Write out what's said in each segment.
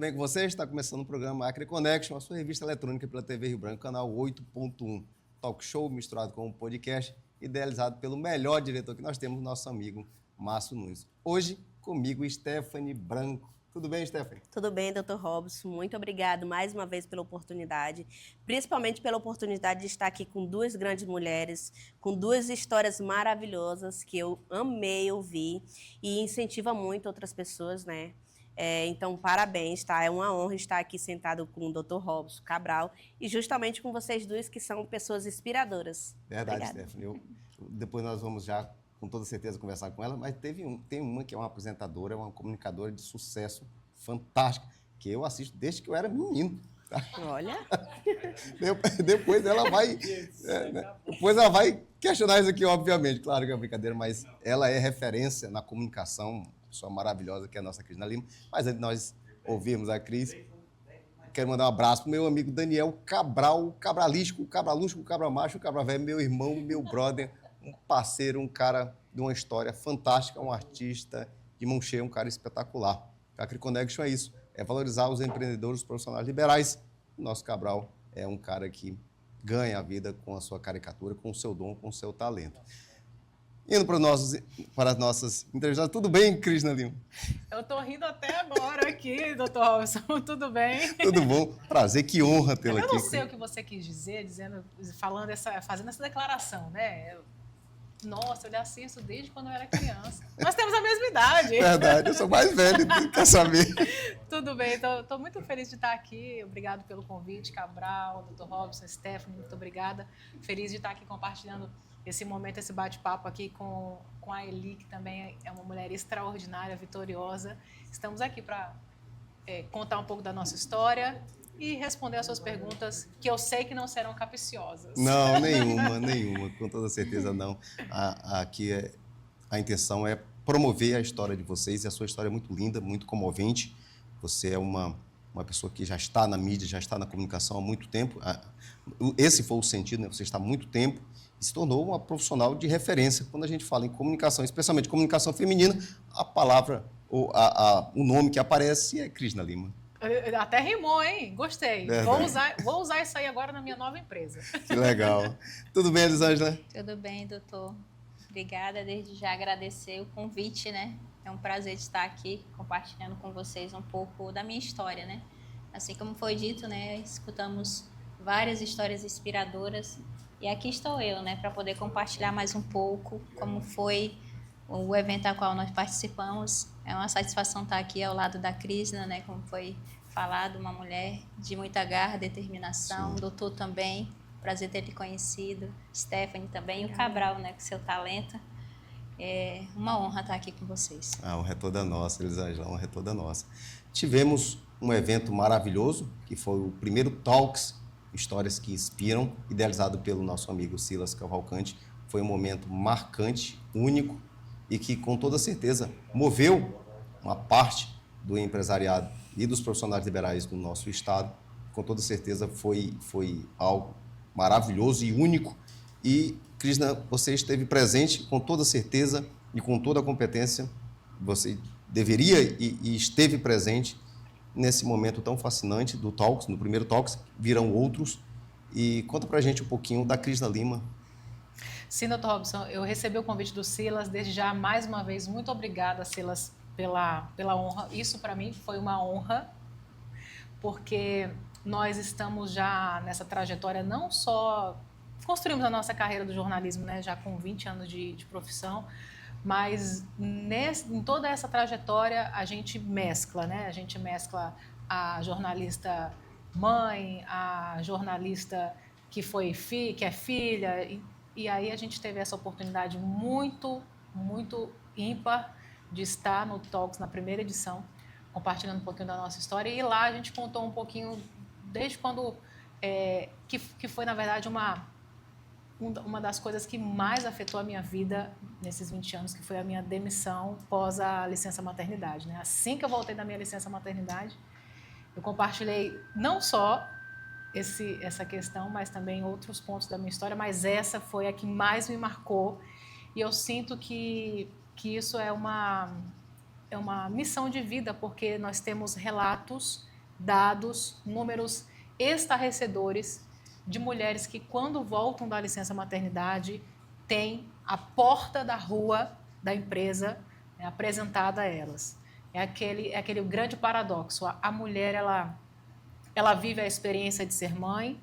bem com vocês? Está começando o programa Acre Connection, a sua revista eletrônica pela TV Rio Branco, canal 8.1. Talk show misturado com um podcast, idealizado pelo melhor diretor que nós temos, nosso amigo Márcio Nunes. Hoje, comigo, Stephanie Branco. Tudo bem, Stephanie? Tudo bem, Dr. Robson. Muito obrigado mais uma vez pela oportunidade, principalmente pela oportunidade de estar aqui com duas grandes mulheres, com duas histórias maravilhosas que eu amei ouvir e incentiva muito outras pessoas, né? Então, parabéns, tá? É uma honra estar aqui sentado com o Dr. Robson Cabral e justamente com vocês duas que são pessoas inspiradoras. Verdade, Obrigada. Stephanie. Depois nós vamos já, com toda certeza, conversar com ela, mas tem uma que é uma apresentadora, uma comunicadora de sucesso fantástica, que eu assisto desde que eu era menino. Olha. Depois ela vai questionar isso aqui, obviamente. Claro que é brincadeira, mas ela é referência na comunicação, pessoa maravilhosa, que é a nossa Cristina Lima. Mas antes de nós ouvirmos a Cris, quero mandar um abraço para o meu amigo Daniel Cabral, Cabralisco, Cabralusco, Cabramacho, Cabravelho, meu irmão, meu brother, um parceiro, um cara de uma história fantástica, um artista de mão cheia, um cara espetacular. A Acre Connection é isso, é valorizar os empreendedores, os profissionais liberais. O nosso Cabral é um cara que ganha a vida com a sua caricatura, com o seu dom, com o seu talento. Indo para as nossas entrevistas. Tudo bem, Cristina Lima? Eu estou rindo até agora aqui, doutor Robson. Tudo bem? Tudo bom. Prazer, que honra tê-la aqui. Eu não sei o que você quis dizer, fazendo essa declaração, né? Nossa, eu lhe assisto desde quando eu era criança. Nós temos a mesma idade. Verdade, eu sou mais velho, quer saber? Tudo bem, estou muito feliz de estar aqui. Obrigado pelo convite, Cabral, doutor Robson, Stephanie, muito obrigada. Feliz de estar aqui compartilhando esse momento, esse bate-papo aqui com a Eli, que também é uma mulher extraordinária, vitoriosa. Estamos aqui para contar um pouco da nossa história e responder as suas perguntas, que eu sei que não serão capciosas. Não, nenhuma, com toda certeza não. Aqui a intenção é promover a história de vocês, e a sua história é muito linda, muito comovente. Você é uma pessoa que já está na mídia, já está na comunicação há muito tempo. Esse foi o sentido, né? Você está há muito tempo e se tornou uma profissional de referência quando a gente fala em comunicação, especialmente comunicação feminina. A palavra, ou o nome que aparece é Cristina Lima. Até rimou, hein? Gostei. Vou usar isso aí agora na minha nova empresa. Que legal. Tudo bem, Elisângela? Tudo bem, doutor. Obrigada, desde já agradecer o convite, né? É um prazer estar aqui compartilhando com vocês um pouco da minha história, né? Assim como foi dito, né? Escutamos várias histórias inspiradoras e aqui estou eu, né? Para poder compartilhar mais um pouco como foi o evento ao qual nós participamos. É uma satisfação estar aqui ao lado da Cristina, né? Como foi falado, uma mulher de muita garra, determinação. Sim. Doutor também, prazer ter lhe conhecido. Stephanie também, e o Cabral, né? Com seu talento. É uma honra estar aqui com vocês. A honra é toda nossa, Elisângela, a honra é toda nossa. Tivemos um evento maravilhoso, que foi o primeiro Talks, Histórias que Inspiram, idealizado pelo nosso amigo Silas Cavalcante. Foi um momento marcante, único, e que, com toda certeza, moveu uma parte do empresariado e dos profissionais liberais do nosso estado. Com toda certeza, foi algo maravilhoso e único. E, Cristina, você esteve presente com toda certeza e com toda a competência. Você deveria e esteve presente nesse momento tão fascinante do Talks, no primeiro Talks, virão outros. E conta pra gente um pouquinho da Cristina Lima. Sim, doutor Robson, eu recebi o convite do Silas, desde já, mais uma vez, muito obrigada, Silas, pela honra. Isso, para mim, foi uma honra, porque nós estamos já nessa trajetória, não só construímos a nossa carreira do jornalismo, né, já com 20 anos de profissão, mas em toda essa trajetória a gente mescla, né? A gente mescla a jornalista mãe, a jornalista que é filha, e aí a gente teve essa oportunidade muito, muito ímpar de estar no Talks na primeira edição, compartilhando um pouquinho da nossa história, e lá a gente contou um pouquinho desde quando, que foi na verdade uma das coisas que mais afetou a minha vida nesses 20 anos, que foi a minha demissão pós a licença maternidade, né? Assim que eu voltei da minha licença maternidade, eu compartilhei não só essa questão, mas também outros pontos da minha história, mas essa foi a que mais me marcou, e eu sinto que isso é uma missão de vida, porque nós temos relatos dados, números estarrecedores de mulheres que, quando voltam da licença maternidade, têm a porta da rua da empresa, né, apresentada a elas. É aquele grande paradoxo. A mulher, ela vive a experiência de ser mãe,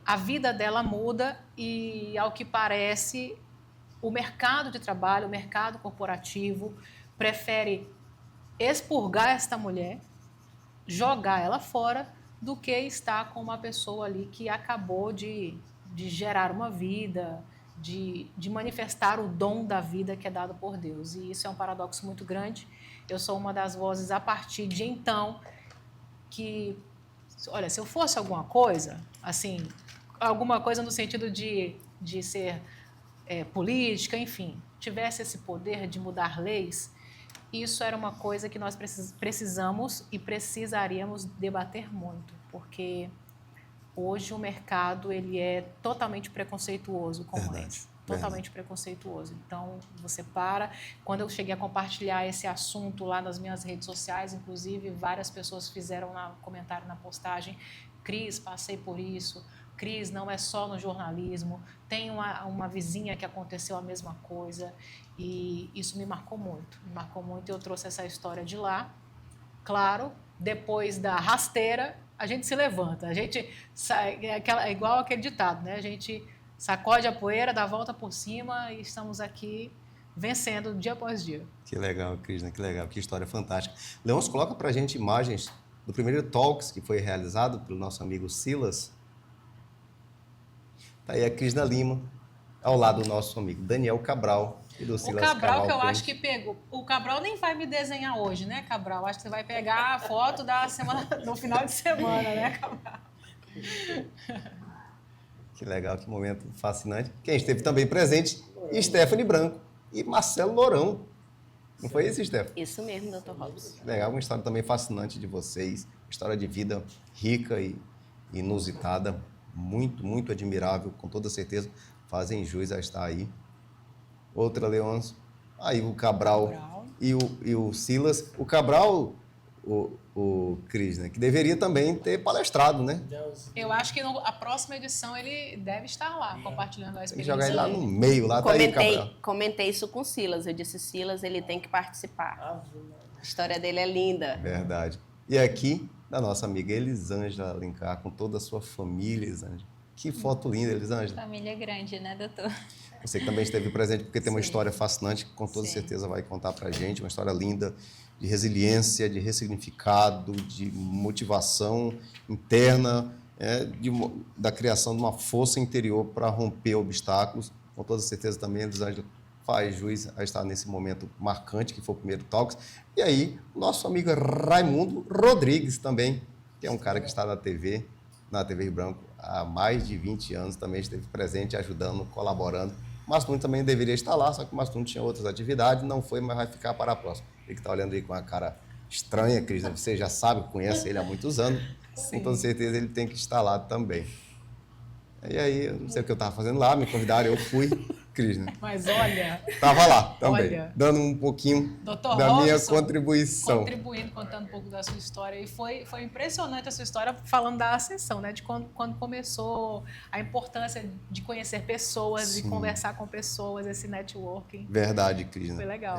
a vida dela muda e, ao que parece, o mercado de trabalho, o mercado corporativo, prefere expurgar esta mulher, jogar ela fora, do que estar com uma pessoa ali que acabou de gerar uma vida, de manifestar o dom da vida que é dado por Deus. E isso é um paradoxo muito grande. Eu sou uma das vozes, a partir de então, que, olha, se eu fosse alguma coisa, assim, alguma coisa no sentido de ser política, enfim, tivesse esse poder de mudar leis, isso era uma coisa que nós precisamos e precisaríamos debater muito, porque hoje o mercado ele é totalmente preconceituoso com mães. Totalmente preconceituoso. Então, você para. Quando eu cheguei a compartilhar esse assunto lá nas minhas redes sociais, inclusive, várias pessoas fizeram comentário na postagem: Cris, passei por isso. Cris, não é só no jornalismo. Tem uma vizinha que aconteceu a mesma coisa. E isso me marcou muito. Me marcou muito e eu trouxe essa história de lá. Claro, depois da rasteira, a gente se levanta. A gente sai, é igual aquele ditado, né? A gente sacode a poeira, dá a volta por cima e estamos aqui vencendo dia após dia. Que legal, Crisna, que legal, que história fantástica. Leôncio, coloca pra gente imagens do primeiro Talks que foi realizado pelo nosso amigo Silas. Tá aí a Crisna Lima, ao lado do nosso amigo Daniel Cabral e do Silas O Cabral, que eu Cavalcante. acho que pegou. O Cabral nem vai me desenhar hoje, né, Cabral? Acho que você vai pegar a foto da semana, no final de semana, né, Cabral? Que legal, que momento fascinante. Quem esteve também presente, Stephanie Branco e Marcelo Lourão. Não foi isso, Stephanie? Isso mesmo, Dr. Robson. Legal, uma história também fascinante de vocês. História de vida rica e inusitada. Muito, muito admirável, com toda certeza. Fazem jus a estar aí. Outra, Leôncio. Aí o Cabral. E o Silas. O Cabral, o Cris, né? Que deveria também ter palestrado, né? Eu acho que a próxima edição ele deve estar lá, compartilhando a Tem que experiência. jogar ele lá no meio, lá tá aí, Cabral. Comentei isso com o Silas. Eu disse, Silas, ele tem que participar. A história dele é linda. Verdade. E aqui, da nossa amiga Elisângela Alencar, com toda a sua família, Elisângela. Que foto linda, Elisângela. Família grande, né, doutor? Você que também esteve presente, porque tem uma Sim. história fascinante que com toda Sim. certeza vai contar pra gente, uma história linda de resiliência, de ressignificado, de motivação interna, da criação de uma força interior para romper obstáculos. Com toda certeza também, Elisângela faz jus a estar nesse momento marcante, que foi o primeiro Talks. E aí, nosso amigo Raimundo Rodrigues também, que é um cara que está na TV Rio Branco, há mais de 20 anos, também esteve presente, ajudando, colaborando. Mastum também deveria estar lá, só que o Mastum tinha outras atividades, não foi, mas vai ficar para a próxima. Ele que está olhando aí com a cara estranha, Cris, você já sabe, conhece ele há muitos anos, com toda certeza ele tem que estar lá também. E aí, eu não sei o que eu estava fazendo lá, me convidaram, eu fui, Cris, né? Mas olha, Estava lá também, Olha, dando um pouquinho Dr. da minha Robson, contribuição. contribuindo, contando um pouco da sua história. E foi impressionante a sua história falando da ascensão, né? De quando começou a importância de conhecer pessoas, Sim. de conversar com pessoas, esse networking. Verdade, Cris. Foi legal.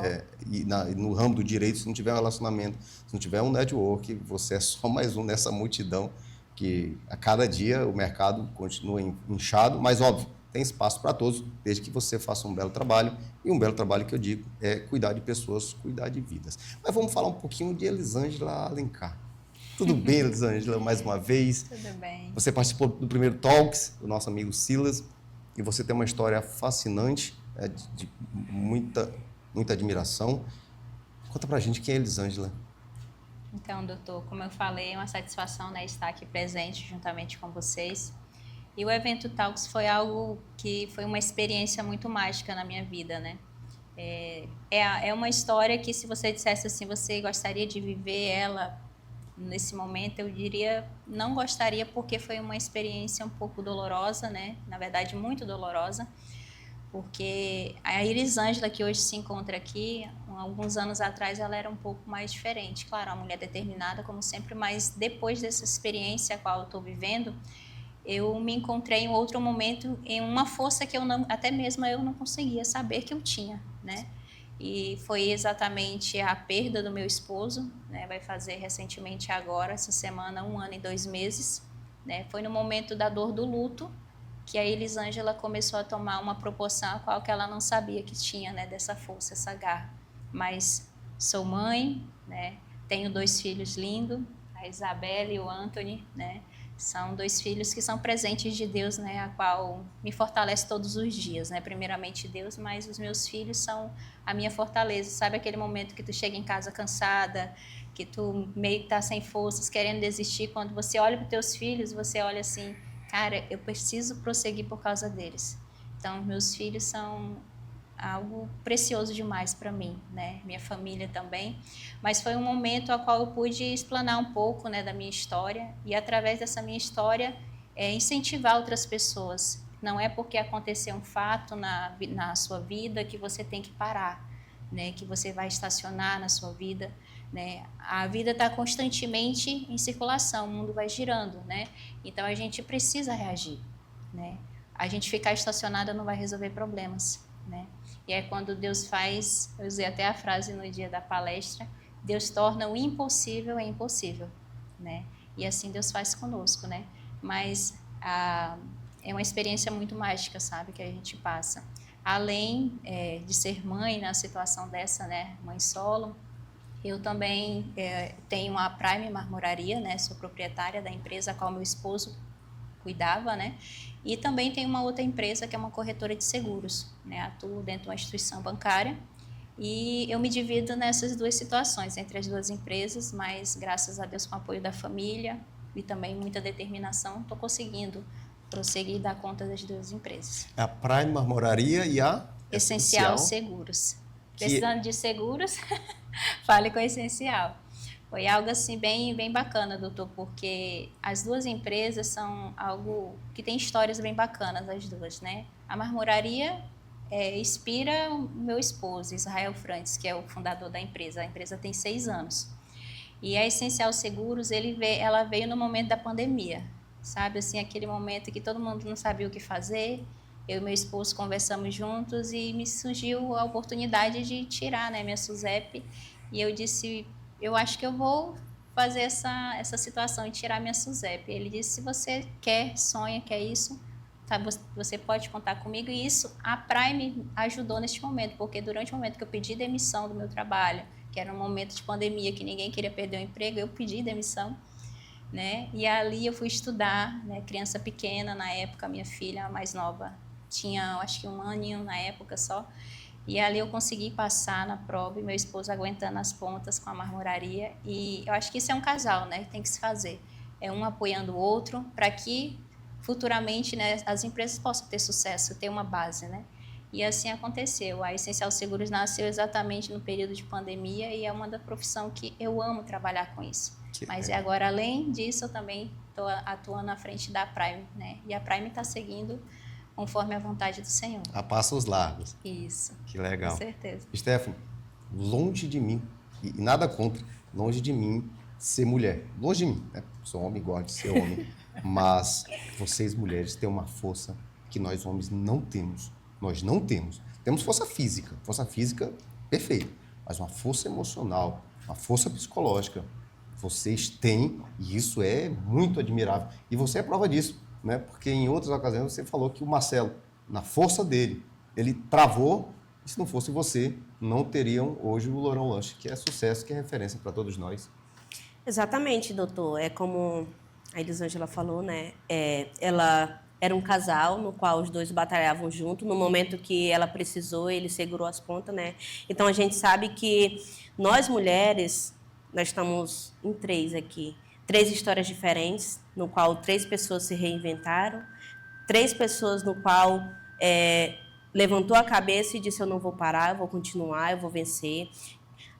E no ramo do direito, se não tiver um relacionamento, se não tiver um network, você é só mais um nessa multidão que a cada dia o mercado continua inchado, mas óbvio, tem espaço para todos, desde que você faça um belo trabalho. E um belo trabalho que eu digo é cuidar de pessoas, cuidar de vidas. Mas vamos falar um pouquinho de Elisângela Alencar. Tudo bem, Elisângela, mais uma vez? Tudo bem. Você participou do primeiro Talks, do nosso amigo Silas, e você tem uma história fascinante, de muita admiração. Conta pra gente quem é Elisângela. Então, doutor, como eu falei, é uma satisfação, né, estar aqui presente juntamente com vocês. E o evento Talks foi algo que foi uma experiência muito mágica na minha vida, né? É uma história que, se você dissesse assim, você gostaria de viver ela nesse momento, eu diria não gostaria, porque foi uma experiência um pouco dolorosa, né? Na verdade, muito dolorosa, porque a Elisângela, que hoje se encontra aqui, alguns anos atrás ela era um pouco mais diferente. Claro, uma mulher determinada, como sempre, mas depois dessa experiência a qual eu estou vivendo, eu me encontrei em outro momento em uma força que até mesmo eu não conseguia saber que eu tinha, né? E foi exatamente a perda do meu esposo, né? Vai fazer recentemente agora, essa semana, 1 ano e 2 meses, né? Foi no momento da dor do luto que a Elisângela começou a tomar uma proporção a qual que ela não sabia que tinha, né? Dessa força, essa garra. Mas sou mãe, né? Tenho 2 filhos lindos, a Isabela e o Anthony, né? São 2 filhos que são presentes de Deus, né, a qual me fortalece todos os dias, né? Primeiramente Deus, mas os meus filhos são a minha fortaleza. Sabe aquele momento que tu chega em casa cansada, que tu meio que tá sem forças, querendo desistir, quando você olha para os teus filhos, você olha assim, cara, eu preciso prosseguir por causa deles. Então, meus filhos são algo precioso demais para mim, né? Minha família também. Mas foi um momento ao qual eu pude explanar um pouco, né, da minha história e através dessa minha história incentivar outras pessoas. Não é porque aconteceu um fato na sua vida que você tem que parar, né? Que você vai estacionar na sua vida, né? A vida está constantemente em circulação, o mundo vai girando, né? Então a gente precisa reagir, né? A gente ficar estacionada não vai resolver problemas, né? E é quando Deus faz, eu usei até a frase no dia da palestra, Deus torna o impossível impossível, né? E assim Deus faz conosco, né? Mas é uma experiência muito mágica, sabe, que a gente passa. Além de ser mãe na situação dessa, né, mãe solo, eu também tenho a Prime Marmoraria, né? Sou proprietária da empresa a qual meu esposo cuidava, né? E também tem uma outra empresa que é uma corretora de seguros, né? Atuo dentro de uma instituição bancária e eu me divido nessas 2 situações, entre as 2 empresas, mas graças a Deus com o apoio da família e também muita determinação, estou conseguindo prosseguir e dar conta das 2 empresas. A Prime Marmoraria e a Essencial Seguros. Precisando de seguros, fale com a Essencial. Foi algo assim bem bacana, doutor, porque as 2 empresas são algo que tem histórias bem bacanas, as 2, né? A Marmoraria inspira o meu esposo, Israel Frantes, que é o fundador da empresa. A empresa tem 6 anos. E a Essencial Seguros, ela veio no momento da pandemia, sabe? Assim, aquele momento que todo mundo não sabia o que fazer. Eu e meu esposo conversamos juntos e me surgiu a oportunidade de tirar, né, minha SUSEP. E eu disse, eu acho que eu vou fazer essa situação e tirar minha SUSEP. Ele disse, se você quer, sonha, quer isso, tá, você pode contar comigo. E isso, a Prime ajudou neste momento, porque durante o momento que eu pedi demissão do meu trabalho, que era um momento de pandemia, que ninguém queria perder o emprego, eu pedi demissão, né? E ali eu fui estudar, né? Criança pequena, na época, minha filha mais nova, tinha, acho que 1 aninho na época só. E ali eu consegui passar na prova e meu esposo aguentando as pontas com a marmoraria. E eu acho que isso é um casal, né? Tem que se fazer. É um apoiando o outro para que futuramente, né, as empresas possam ter sucesso, ter uma base, né? E assim aconteceu. A Essencial Seguros nasceu exatamente no período de pandemia e é uma da profissão que eu amo trabalhar com isso. Mas agora, além disso, eu também estou atuando à frente da Prime, né? E a Prime está seguindo conforme a vontade do Senhor. A passos largos. Isso. Que legal. Com certeza. Stephanie, longe de mim, e nada contra, longe de mim ser mulher. Longe de mim, né? Sou homem, gosto de ser homem. Mas vocês, mulheres, têm uma força que nós, homens, não temos. Nós não temos. Temos força física perfeita, mas uma força emocional, uma força psicológica. Vocês têm, e isso é muito admirável. E você é prova disso, né? Porque em outras ocasiões você falou que o Marcelo, na força dele, ele travou, e se não fosse você, não teriam hoje o Lourão Lanche, que é sucesso, que é referência para todos nós. Exatamente, doutor. É como a Elisângela falou, né? Ela era um casal no qual os 2 batalhavam junto. No momento que ela precisou, ele segurou as pontas, né? Então, a gente sabe que nós, mulheres, nós estamos em 3 aqui. 3 histórias diferentes, no qual 3 pessoas se reinventaram. 3 pessoas no qual levantou a cabeça e disse, eu não vou parar, eu vou continuar, eu vou vencer.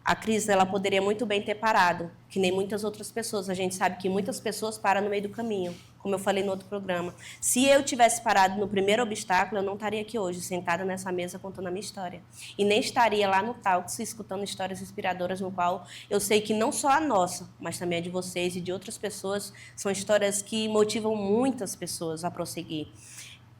A Cris, ela poderia muito bem ter parado, que nem muitas outras pessoas. A gente sabe que muitas pessoas param no meio do caminho, como eu falei no outro programa. Se eu tivesse parado no primeiro obstáculo, eu não estaria aqui hoje, sentada nessa mesa contando a minha história. E nem estaria lá no Talks escutando histórias inspiradoras, no qual eu sei que não só a nossa, mas também a de vocês e de outras pessoas, são histórias que motivam muitas pessoas a prosseguir.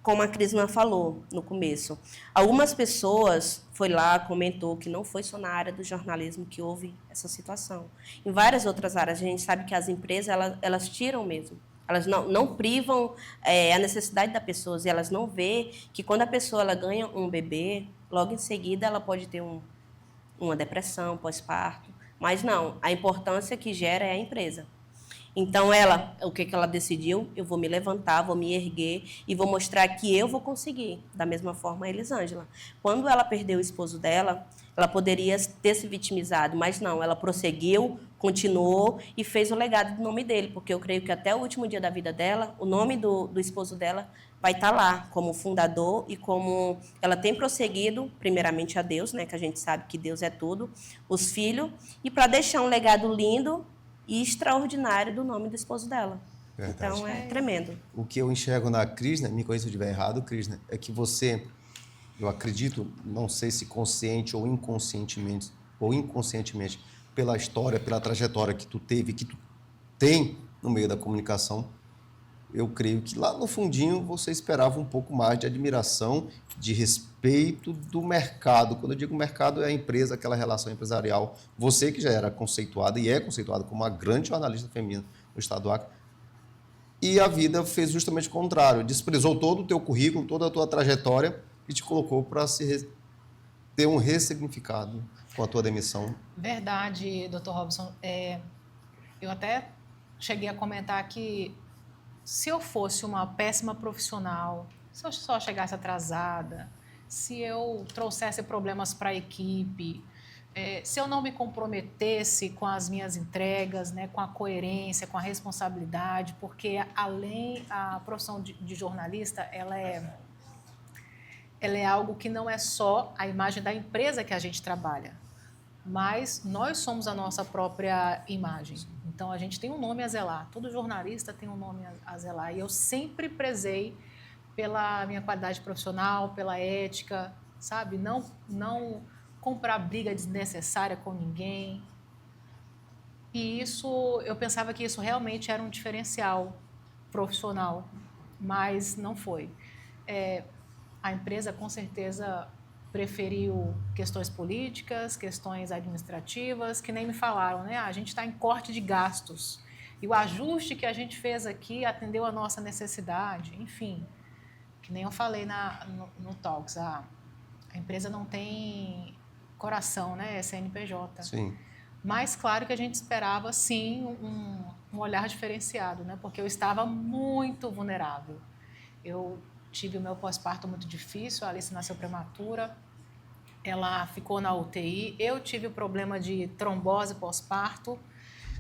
Como a Crisma falou no começo, algumas pessoas foi lá, comentou que não foi só na área do jornalismo que houve essa situação. Em várias outras áreas, a gente sabe que as empresas, elas tiram mesmo. Elas não privam a necessidade das pessoas, e elas não vê que quando a pessoa ela ganha um bebê, logo em seguida ela pode ter uma depressão pós-parto. Mas não, a importância que gera é a empresa. Então, o que ela decidiu? Eu vou me levantar, vou me erguer e vou mostrar que eu vou conseguir. Da mesma forma, a Elisângela. Quando ela perdeu o esposo dela, ela poderia ter se vitimizado, mas não, ela prosseguiu, continuou e fez o legado do nome dele, porque eu creio que até o último dia da vida dela, o nome do esposo dela vai estar lá, como fundador e como ela tem prosseguido, primeiramente a Deus, né, que a gente sabe que Deus é tudo, os filhos, e para deixar um legado lindo e extraordinário do nome do esposo dela. Verdade. Então, é tremendo. O que eu enxergo na Crisna, me corrija se eu estiver errado, Crisna, é que você, eu acredito, não sei se consciente ou inconscientemente, pela história, pela trajetória que tu teve, que tu tem no meio da comunicação, eu creio que lá no fundinho você esperava um pouco mais de admiração, de respeito do mercado. Quando eu digo mercado, é a empresa, aquela relação empresarial. Você que já era conceituada e é conceituada como uma grande jornalista feminina no estado do Acre. E a vida fez justamente o contrário. Desprezou todo o teu currículo, toda a tua trajetória e te colocou para ter um ressignificado com a tua demissão. Verdade, Dr. Robson. Eu até cheguei a comentar que se eu fosse uma péssima profissional, se eu só chegasse atrasada, se eu trouxesse problemas para a equipe, se eu não me comprometesse com as minhas entregas, né, com a coerência, com a responsabilidade, porque além a profissão de jornalista, ela é algo que não é só a imagem da empresa que a gente trabalha, mas nós somos a nossa própria imagem. Então, a gente tem um nome a zelar. Todo jornalista tem um nome a zelar. E eu sempre prezei pela minha qualidade profissional, pela ética, sabe? Não comprar briga desnecessária com ninguém. E isso, eu pensava que isso realmente era um diferencial profissional, mas não foi. A empresa, com certeza, preferiu questões políticas, questões administrativas, que nem me falaram, né? A gente está em corte de gastos. E o ajuste que a gente fez aqui atendeu a nossa necessidade. Enfim, que nem eu falei no Talks, a empresa não tem coração, né? É CNPJ. Sim. Mas, claro que a gente esperava, sim, um olhar diferenciado, né? Porque eu estava muito vulnerável. Eu tive o meu pós-parto muito difícil, a Alice nasceu prematura, ela ficou na UTI, eu tive o problema de trombose pós-parto,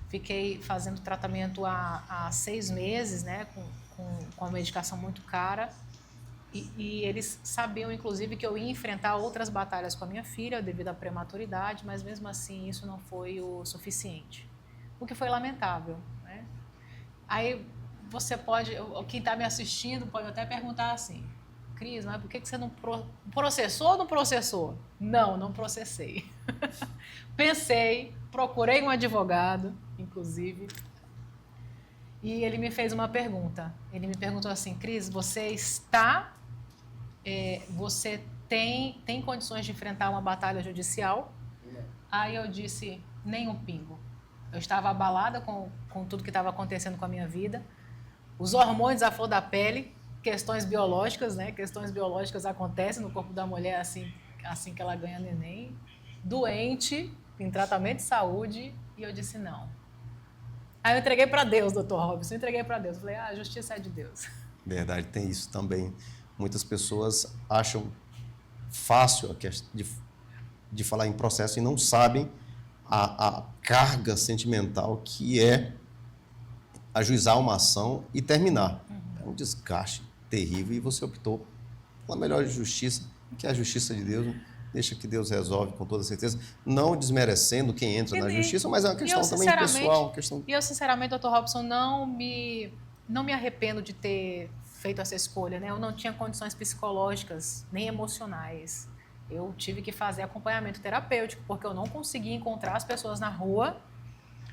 fiquei fazendo tratamento há 6 meses, né, com a medicação muito cara, e eles sabiam, inclusive, que eu ia enfrentar outras batalhas com a minha filha devido à prematuridade, mas mesmo assim isso não foi o suficiente, o que foi lamentável, né? Aí você pode, quem está me assistindo pode até perguntar assim, Cris, mas por que você não processou ou não processou? Não processei. Pensei, procurei um advogado, inclusive, e ele me fez uma pergunta. Ele me perguntou assim, Cris, você tem condições de enfrentar uma batalha judicial? Aí eu disse, nem um pingo. Eu estava abalada com tudo que estava acontecendo com a minha vida. Os hormônios à flor da pele, questões biológicas, né? Questões biológicas acontecem no corpo da mulher assim que ela ganha neném. Doente, em tratamento de saúde, e eu disse não. Aí eu entreguei para Deus, Dr. Robson, entreguei para Deus. Falei, a justiça é de Deus. Verdade, tem isso também. Muitas pessoas acham fácil a questão de falar em processo e não sabem a carga sentimental que é ajuizar uma ação e terminar. É um desgaste terrível e você optou pela melhor justiça, que é a justiça de Deus. Deixa que Deus resolve com toda certeza, não desmerecendo quem entra na justiça, mas é uma questão também pessoal. E eu, sinceramente, Dr. Robson, não me não me arrependo de ter feito essa escolha, né? Eu não tinha condições psicológicas nem emocionais. Eu tive que fazer acompanhamento terapêutico, porque eu não conseguia encontrar as pessoas na rua.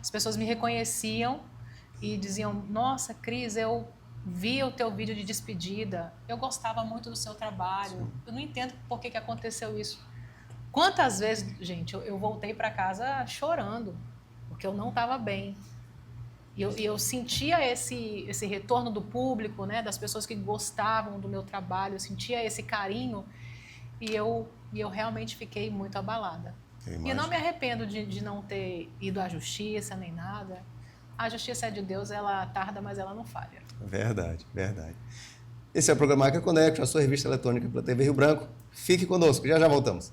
As pessoas me reconheciam e diziam: nossa, Cris, eu vi o teu vídeo de despedida, eu gostava muito do seu trabalho, eu não entendo por que aconteceu isso. Quantas vezes, gente, eu voltei para casa chorando, porque eu não estava bem. E eu sentia esse retorno do público, né, das pessoas que gostavam do meu trabalho, eu sentia esse carinho e eu realmente fiquei muito abalada. E eu não me arrependo de não ter ido à justiça nem nada. A justiça é de Deus, ela tarda, mas ela não falha. Verdade, verdade. Esse é o programa Acre Connection, a sua revista eletrônica pela TV Rio Branco. Fique conosco, já voltamos.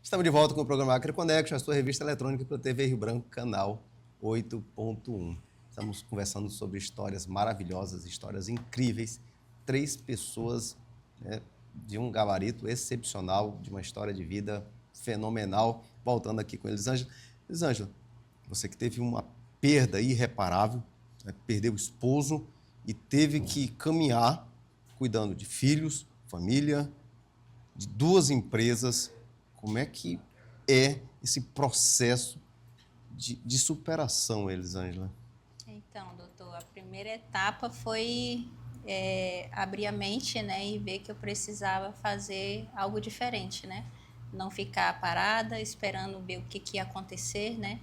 Estamos de volta com o programa Acre Connection, a sua revista eletrônica pela TV Rio Branco, canal 8.1. Estamos conversando sobre histórias maravilhosas, histórias incríveis. 3 pessoas, né, de um gabarito excepcional, de uma história de vida fenomenal. Voltando aqui com Elisângela. Elisângela, você que teve uma perda irreparável, né, perdeu o esposo e teve que caminhar cuidando de filhos, família, de 2 empresas. Como é que é esse processo de superação, Elisângela? Então, doutor, a primeira etapa foi abrir a mente, né, e ver que eu precisava fazer algo diferente, né? Não ficar parada, esperando ver o que ia acontecer, né?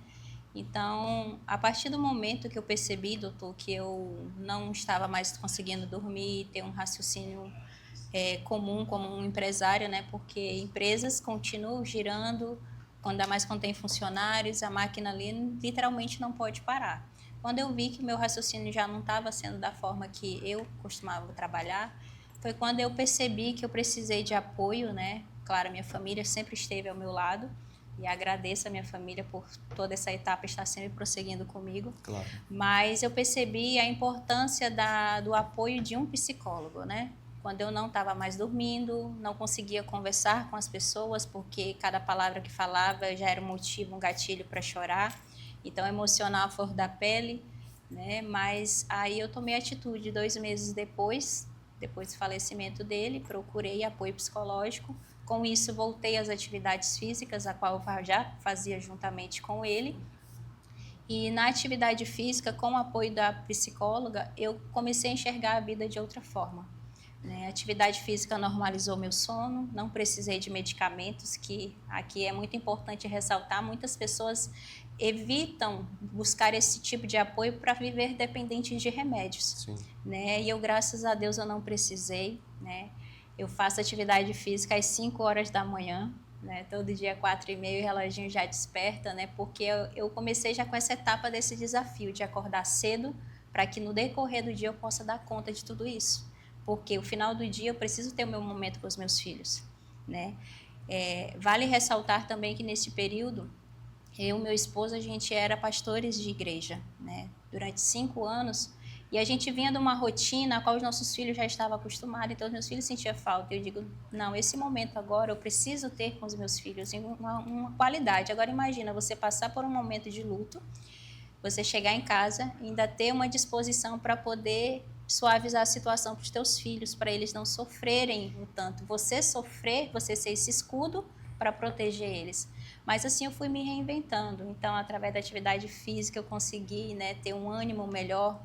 Então, a partir do momento que eu percebi, doutor, que eu não estava mais conseguindo dormir, ter um raciocínio comum como um empresário, né? Porque empresas continuam girando, ainda mais quando tem funcionários, a máquina ali literalmente não pode parar. Quando eu vi que meu raciocínio já não estava sendo da forma que eu costumava trabalhar, foi quando eu percebi que eu precisei de apoio, né? Claro, minha família sempre esteve ao meu lado e agradeço a minha família por toda essa etapa estar sempre prosseguindo comigo. Claro. Mas eu percebi a importância do apoio de um psicólogo, né? Quando eu não estava mais dormindo, não conseguia conversar com as pessoas, porque cada palavra que falava já era um motivo, um gatilho para chorar. Então, emocional à flor da pele, né? Mas aí eu tomei atitude. 2 meses depois do falecimento dele, procurei apoio psicológico. Com isso, voltei às atividades físicas, a qual eu já fazia juntamente com ele. E na atividade física, com o apoio da psicóloga, eu comecei a enxergar a vida de outra forma. A atividade física normalizou meu sono, não precisei de medicamentos, que aqui é muito importante ressaltar, muitas pessoas evitam buscar esse tipo de apoio para viver dependentes de remédios. Sim. E eu, graças a Deus, eu não precisei, né? Eu faço atividade física às 5 horas da manhã, né? Todo dia 4h30 o reloginho já desperta, né? Porque eu comecei já com essa etapa desse desafio de acordar cedo para que no decorrer do dia eu possa dar conta de tudo isso. Porque o final do dia eu preciso ter o meu momento com os meus filhos, né? Vale ressaltar também que nesse período, eu e meu esposo, a gente era pastores de igreja, né? Durante 5 anos, e a gente vinha de uma rotina a qual os nossos filhos já estavam acostumados, então os meus filhos sentiam falta. Eu digo, não, esse momento agora eu preciso ter com os meus filhos uma qualidade. Agora imagina você passar por um momento de luto, você chegar em casa e ainda ter uma disposição para poder suavizar a situação para os teus filhos, para eles não sofrerem um tanto. Você sofrer, você ser esse escudo para proteger eles. Mas assim eu fui me reinventando. Então, através da atividade física, eu consegui, né, ter um ânimo melhor,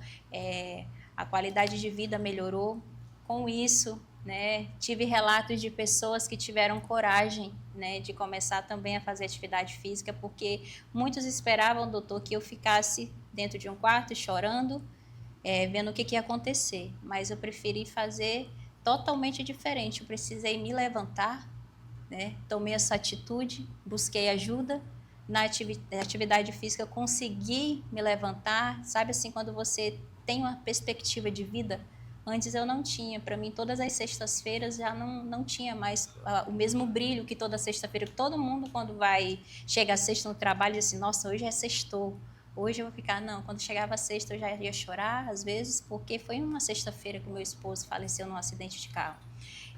a qualidade de vida melhorou. Com isso, né? Tive relatos de pessoas que tiveram coragem, né, de começar também a fazer atividade física, porque muitos esperavam, doutor, que eu ficasse dentro de um quarto chorando, vendo o que ia acontecer. Mas eu preferi fazer totalmente diferente. Eu precisei me levantar, né? Tomei essa atitude, busquei ajuda. Na atividade física, consegui me levantar. Sabe assim, quando você tem uma perspectiva de vida? Antes eu não tinha. Para mim, todas as sextas-feiras já não tinha mais o mesmo brilho que toda sexta-feira. Todo mundo, quando chega a sexta no trabalho, diz assim, nossa, hoje é sextou. Hoje eu vou ficar, não. Quando chegava a sexta, eu já ia chorar, às vezes, porque foi uma sexta-feira que o meu esposo faleceu num acidente de carro.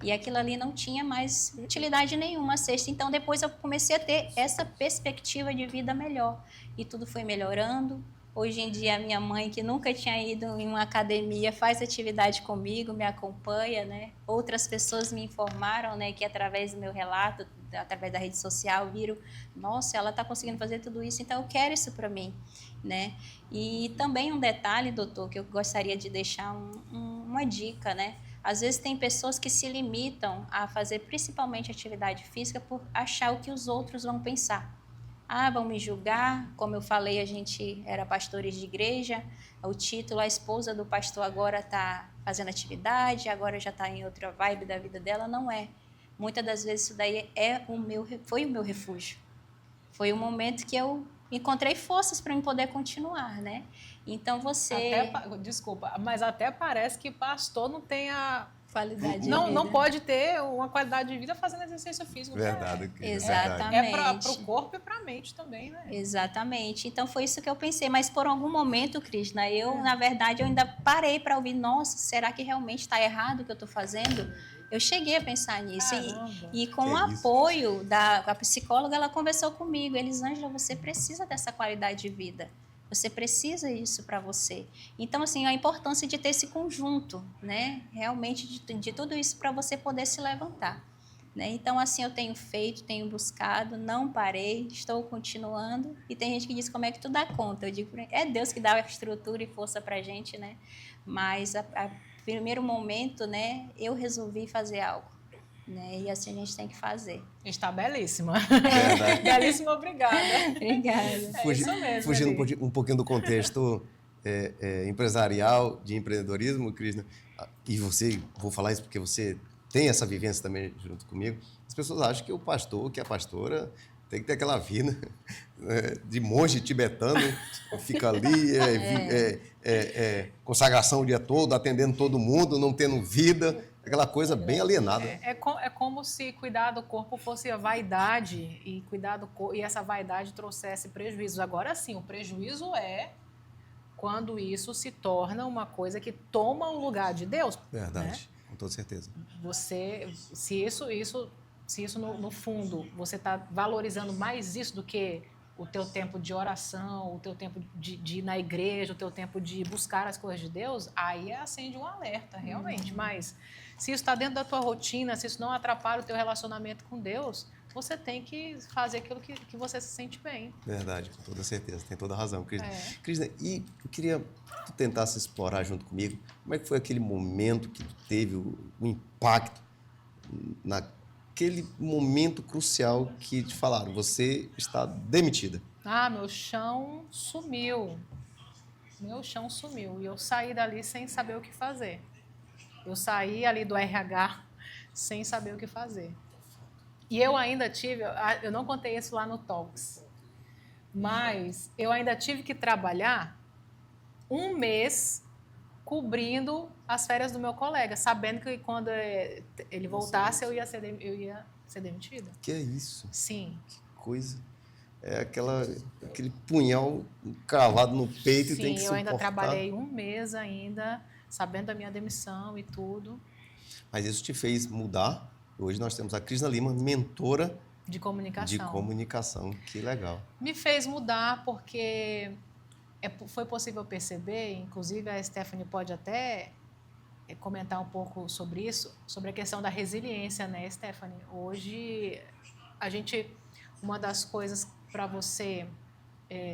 E aquilo ali não tinha mais utilidade nenhuma, a sexta. Então, depois eu comecei a ter essa perspectiva de vida melhor. E tudo foi melhorando. Hoje em dia, a minha mãe, que nunca tinha ido em uma academia, faz atividade comigo, me acompanha, né? Outras pessoas me informaram, né, que através do meu relato, através da rede social, viram, nossa, ela está conseguindo fazer tudo isso, então eu quero isso para mim, né? E também um detalhe, doutor, que eu gostaria de deixar uma dica, né? Às vezes tem pessoas que se limitam a fazer principalmente atividade física por achar o que os outros vão pensar. Ah, vão me julgar. Como eu falei, a gente era pastores de igreja, o título, a esposa do pastor agora está fazendo atividade, agora já está em outra vibe da vida dela. Não é. Muitas das vezes isso daí foi o meu refúgio. Foi o momento que eu encontrei forças para eu poder continuar, né? Então você... Desculpa, mas até parece que pastor não tem a... qualidade de não, vida. não pode ter uma qualidade de vida fazendo exercício físico. Verdade. Exatamente. É para o corpo e para a mente também, né? Exatamente. Então foi isso que eu pensei. Mas por algum momento, Krishna, na verdade, eu ainda parei para ouvir. Nossa, será que realmente está errado o que eu estou fazendo? Eu cheguei a pensar nisso. E com o apoio da psicóloga, ela conversou comigo. Elisângela, você precisa dessa qualidade de vida. Você precisa isso para você. Então, assim, a importância de ter esse conjunto, né? Realmente de tudo isso para você poder se levantar. Né? Então, assim, eu tenho feito, tenho buscado, não parei, estou continuando. E tem gente que diz, como é que tu dá conta? Eu digo, é Deus que dá a estrutura e força para a gente, né? Mas, a primeiro momento, né, eu resolvi fazer algo. Né? E assim a gente tem que fazer. Está belíssima. Verdade. Belíssima, obrigada. Obrigada. Isso mesmo, Fugindo Eli. um pouquinho do contexto empresarial, de empreendedorismo, Krishna, e você, vou falar isso porque você tem essa vivência também junto comigo, as pessoas acham que o pastor, que a pastora, tem que ter aquela vida de monge tibetano, fica ali, consagração o dia todo, atendendo todo mundo, não tendo vida, aquela coisa bem alienada. É como se cuidar do corpo fosse a vaidade e cuidar do corpo, e essa vaidade trouxesse prejuízos. Agora sim, o prejuízo é quando isso se torna uma coisa que toma o lugar de Deus. Verdade, né? com toda certeza. Se isso no fundo, você está valorizando mais isso do que o teu tempo de oração, o teu tempo de ir na igreja, o teu tempo de buscar as coisas de Deus, aí acende um alerta, realmente. Mas se isso está dentro da tua rotina, se isso não atrapalha o teu relacionamento com Deus, você tem que fazer aquilo que você se sente bem. Verdade, com toda certeza, tem toda a razão, Krishna. Krishna, e eu queria que tu tentasse explorar junto comigo como é que foi aquele momento que tu teve o impacto naquele momento crucial que te falaram, você está demitida. Meu chão sumiu. Meu chão sumiu. E eu saí dali sem saber o que fazer. Eu saí ali do RH sem saber o que fazer. E eu ainda tive, eu não contei isso lá no Talks, mas eu ainda tive que trabalhar um mês cobrindo as férias do meu colega, sabendo que quando ele voltasse eu ia ser demitida. Que é isso? Sim. Que coisa. É aquele punhal cravado no peito. Sim, e tem que eu suportar. ainda trabalhei um mês ainda, sabendo da minha demissão e tudo. Mas isso te fez mudar. Hoje nós temos a Krishna Lima, mentora de comunicação. De comunicação, que legal. Me fez mudar porque foi possível perceber, inclusive a Stephanie pode até comentar um pouco sobre isso, sobre a questão da resiliência, né, Stephanie? Hoje, uma das coisas para você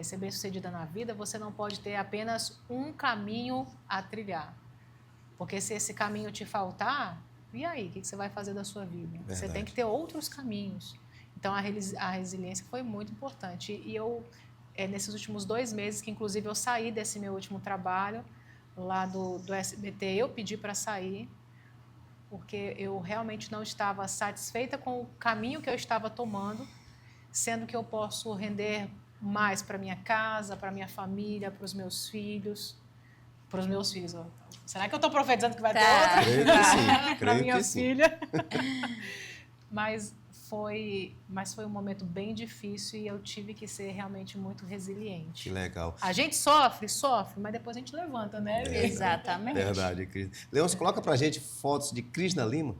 ser bem-sucedida na vida, você não pode ter apenas um caminho a trilhar. Porque se esse caminho te faltar, E aí, o que você vai fazer da sua vida? Você Verdade. tem que ter outros caminhos. Então, a resiliência foi muito importante. E eu, nesses últimos 2 meses, que inclusive eu saí desse meu último trabalho, lá do SBT, eu pedi para sair, porque eu realmente não estava satisfeita com o caminho que eu estava tomando, sendo que eu posso render mais para minha casa, para minha família, para os meus filhos. Para os meus filhos. Ó. Será que eu estou profetizando que vai ter outra? Creio que sim, Para creio minha que sim. filha. Mas foi um momento bem difícil e eu tive que ser realmente muito resiliente. Que legal. A gente sofre, mas depois a gente levanta, né? Exatamente. Verdade, Cris. Leôncio, coloca pra gente fotos de Krishna Lima.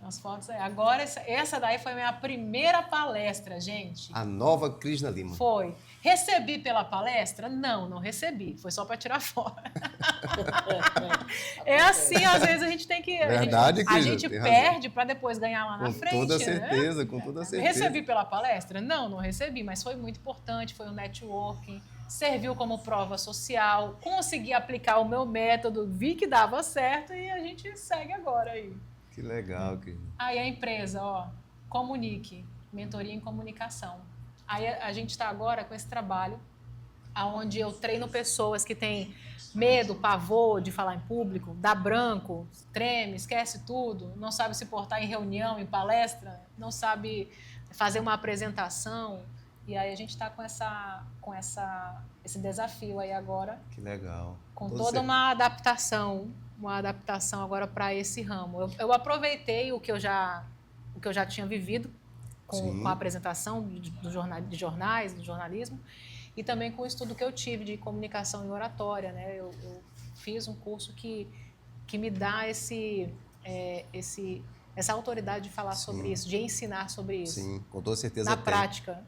As fotos aí. Agora, essa daí foi a minha primeira palestra, gente. A nova Krishna Lima. Foi. Recebi pela palestra? Não recebi. Foi só para tirar foto. É assim, às vezes a gente tem que... Verdade, a Krishna, gente tem perde para depois ganhar lá na Com frente. toda né? certeza, com toda certeza. Recebi pela palestra? Não recebi, mas foi muito importante, foi um networking, serviu como prova social, consegui aplicar o meu método, vi que dava certo e a gente segue agora aí. Que legal, Krishna. Aí a empresa, ó, Comunique, mentoria em comunicação. Aí a gente está agora com esse trabalho, onde eu treino pessoas que têm medo, pavor de falar em público, dá branco, treme, esquece tudo, não sabe se portar em reunião, em palestra, não sabe fazer uma apresentação. E aí a gente está com esse desafio aí agora. Que legal. Com Toda toda certeza. uma adaptação agora para esse ramo. Eu aproveitei o que eu já tinha vivido com a apresentação de jornais, do jornalismo, e também com o estudo que eu tive de comunicação e oratória, né? Eu fiz um curso que me dá essa autoridade de falar sobre isso, de ensinar sobre isso. Sim, com toda certeza na tem. prática.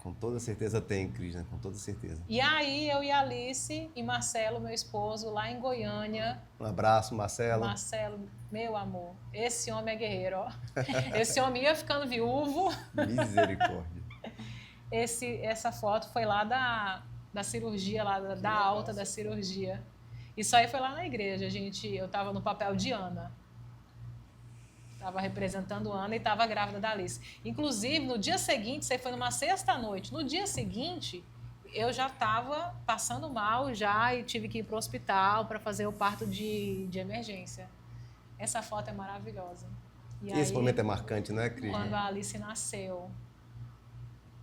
Com toda certeza tem, Krishna, com toda certeza. E aí eu e a Alice e Marcelo, meu esposo, lá em Goiânia. Um abraço, Marcelo. Marcelo, meu amor, esse homem é guerreiro, ó. Esse homem ia ficando viúvo. Misericórdia. Essa foto foi lá da cirurgia, lá da alta da cirurgia. Isso aí foi lá na igreja, eu estava no papel de Ana. Estava representando Ana e estava grávida da Alice. Inclusive, no dia seguinte, isso aí foi numa sexta-noite, no dia seguinte, eu já estava passando mal e tive que ir para o hospital para fazer o parto de emergência. Essa foto é maravilhosa. E Esse aí, momento é marcante, não é, Krishna? quando a Alice nasceu,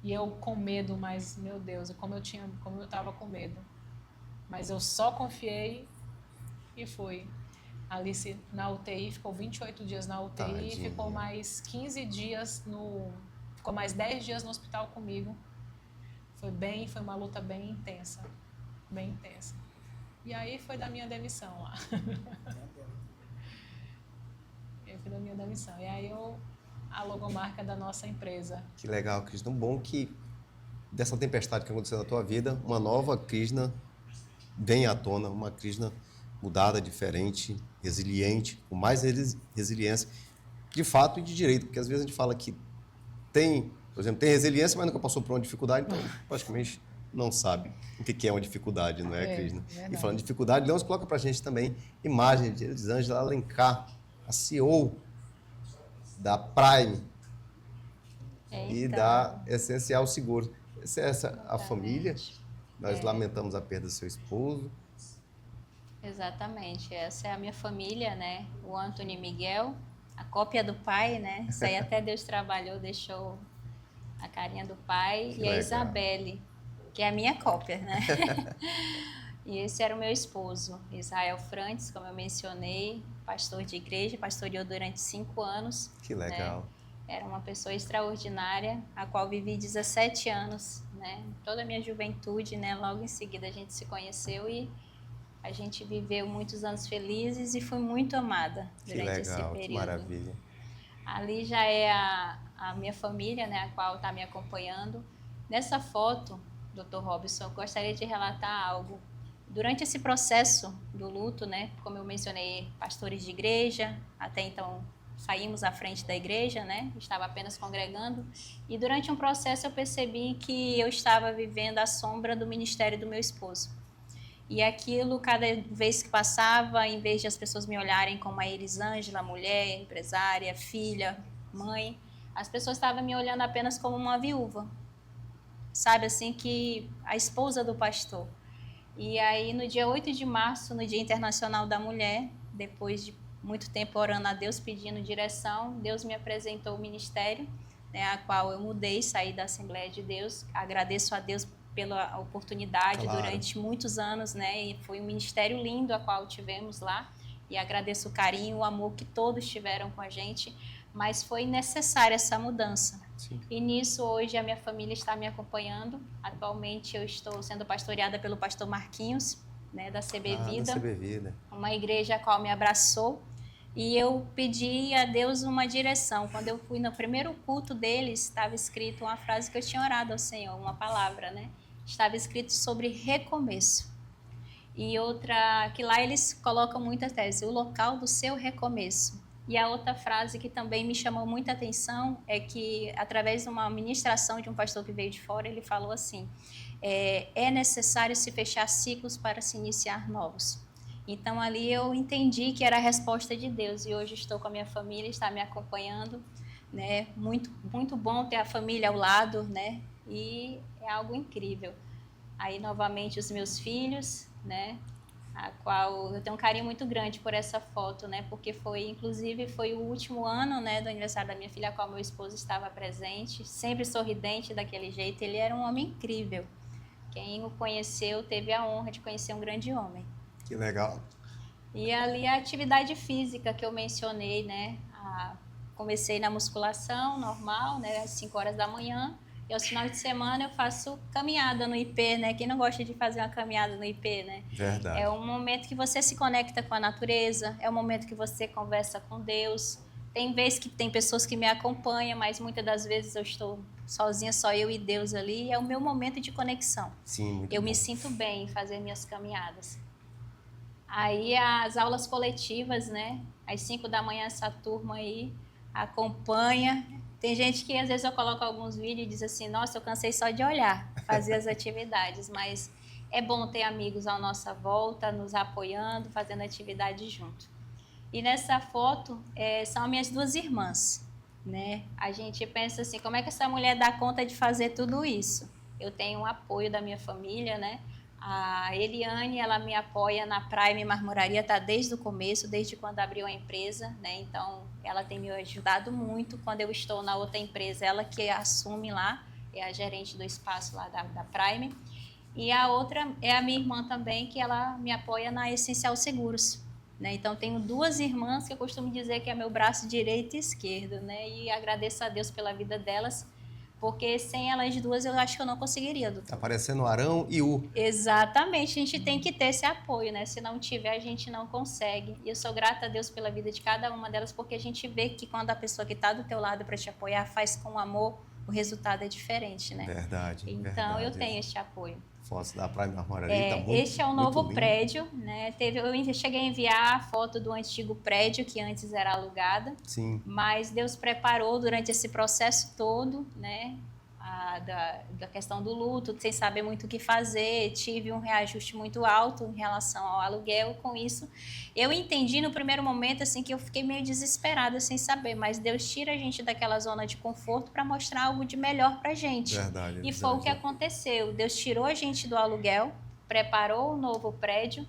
e eu com medo, mas, meu Deus, como eu estava com medo. Mas eu só confiei e fui. A Alice na UTI, ficou 28 dias na UTI, Tadinha. ficou mais 15 dias ficou mais 10 dias no hospital comigo. Foi uma luta bem intensa, bem intensa. E aí foi da minha demissão lá. E aí a logomarca da nossa empresa. Que legal, Krishna. Bom que dessa tempestade que aconteceu na tua vida, uma nova Krishna vem à tona, uma Krishna mudada, diferente, resiliente, com mais resiliência, de fato e de direito, porque às vezes a gente fala que por exemplo, tem resiliência, mas nunca passou por uma dificuldade, então praticamente não sabe o que é uma dificuldade, não é, Krishna? Verdade. E falando de dificuldade, Leôncio coloca pra gente também imagem de Elisângela Alencar, a CEO da Prime e da Essencial Seguro. Essa é a família. Nós lamentamos a perda do seu esposo. Exatamente, essa é a minha família, né? O Antônio Miguel, a cópia do pai, né? Isso aí até Deus trabalhou, deixou a carinha do pai. Que e legal. a Isabelle, que é a minha cópia, né? E esse era o meu esposo, Israel Frantes, como eu mencionei, pastor de igreja, pastoreou durante 5 anos. Que legal. Né? Era uma pessoa extraordinária, a qual vivi 17 anos, né? Toda a minha juventude, né? Logo em seguida a gente se conheceu e a gente viveu muitos anos felizes e fui muito amada durante esse período. Que maravilha. Ali já é a minha família, né, a qual está me acompanhando. Nessa foto, Dr. Robson, eu gostaria de relatar algo. Durante esse processo do luto, né, como eu mencionei, pastores de igreja, até então saímos à frente da igreja, né, estava apenas congregando, e durante um processo eu percebi que eu estava vivendo a sombra do ministério do meu esposo. E aquilo, cada vez que passava, em vez de as pessoas me olharem como a Elisângela, mulher, empresária, filha, mãe, as pessoas estavam me olhando apenas como uma viúva. Sabe, assim, que a esposa do pastor. E aí, no dia 8 de março, no Dia Internacional da Mulher, depois de muito tempo orando a Deus, pedindo direção, Deus me apresentou o ministério, né, a qual eu mudei, saí da Assembleia de Deus. Agradeço a Deus pela oportunidade durante muitos anos, né, e foi um ministério lindo a qual tivemos lá. E agradeço o carinho, o amor que todos tiveram com a gente, mas foi necessária essa mudança. Sim. E nisso, hoje, a minha família está me acompanhando. Atualmente, eu estou sendo pastoreada pelo pastor Marquinhos, né, da CB Vida, da CB Vida, uma igreja a qual me abraçou. E eu pedi a Deus uma direção. Quando eu fui no primeiro culto deles, estava escrito uma frase que eu tinha orado ao Senhor, uma palavra, né? Estava escrito sobre recomeço. E outra, que lá eles colocam muita tese, o local do seu recomeço. E a outra frase que também me chamou muita atenção é que, através de uma ministração de um pastor que veio de fora, ele falou assim, é necessário se fechar ciclos para se iniciar novos. Então, ali eu entendi que era a resposta de Deus. E hoje estou com a minha família, está me acompanhando, né? Muito, muito bom ter a família ao lado, né? E é algo incrível. Aí, novamente, os meus filhos, né? A qual eu tenho um carinho muito grande por essa foto, né? Porque inclusive, foi o último ano, né, do aniversário da minha filha, a qual meu esposo estava presente, sempre sorridente daquele jeito. Ele era um homem incrível. Quem o conheceu teve a honra de conhecer um grande homem. Que legal. E ali a atividade física que eu mencionei, né? Comecei na musculação normal, né, às 5 horas da manhã. E aos finais de semana eu faço caminhada no IP, né? Quem não gosta de fazer uma caminhada no IP, né? Verdade. É um momento que você se conecta com a natureza, é um momento que você conversa com Deus. Tem vezes que tem pessoas que me acompanham, mas muitas das vezes eu estou sozinha, só eu e Deus ali. É o meu momento de conexão. Sim, muito eu bom. me sinto bem em fazer minhas caminhadas. Aí as aulas coletivas, né? Às 5 da manhã essa turma aí acompanha. Tem gente que às vezes eu coloco alguns vídeos e diz assim, nossa, eu cansei só de olhar, fazer as atividades, mas é bom ter amigos à nossa volta, nos apoiando, fazendo atividade junto. E nessa foto são minhas 2 irmãs, né? A gente pensa assim, como é que essa mulher dá conta de fazer tudo isso? Eu tenho um apoio da minha família, né? A Eliane, ela me apoia na Prime Marmoraria, tá desde o começo, desde quando abriu a empresa, né? Então, ela tem me ajudado muito. Quando eu estou na outra empresa, ela que assume lá, é a gerente do espaço lá da Prime. E a outra é a minha irmã também, que ela me apoia na Essencial Seguros, né? Então, tenho 2 irmãs que eu costumo dizer que é meu braço direito e esquerdo, né? E agradeço a Deus pela vida delas, porque sem elas 2 eu acho que eu não conseguiria, doutor. Tá parecendo Arão e U. Exatamente, a gente tem que ter esse apoio, né? Se não tiver, a gente não consegue. E eu sou grata a Deus pela vida de cada uma delas, porque a gente vê que quando a pessoa que está do teu lado para te apoiar faz com amor, o resultado é diferente, né? Verdade. Então, verdade. eu tenho este apoio. Fotos da Prime Marmoraria, tá muito, este é o novo lindo. prédio, né? Eu cheguei a enviar a foto do antigo prédio, que antes era alugada. Sim. Mas Deus preparou durante esse processo todo, né? Da questão do luto, sem saber muito o que fazer, tive um reajuste muito alto em relação ao aluguel. Com isso, eu entendi no primeiro momento assim que eu fiquei meio desesperada sem saber, mas Deus tira a gente daquela zona de conforto para mostrar algo de melhor para a gente. Verdade. E foi o que aconteceu. Deus tirou a gente do aluguel, preparou um novo prédio.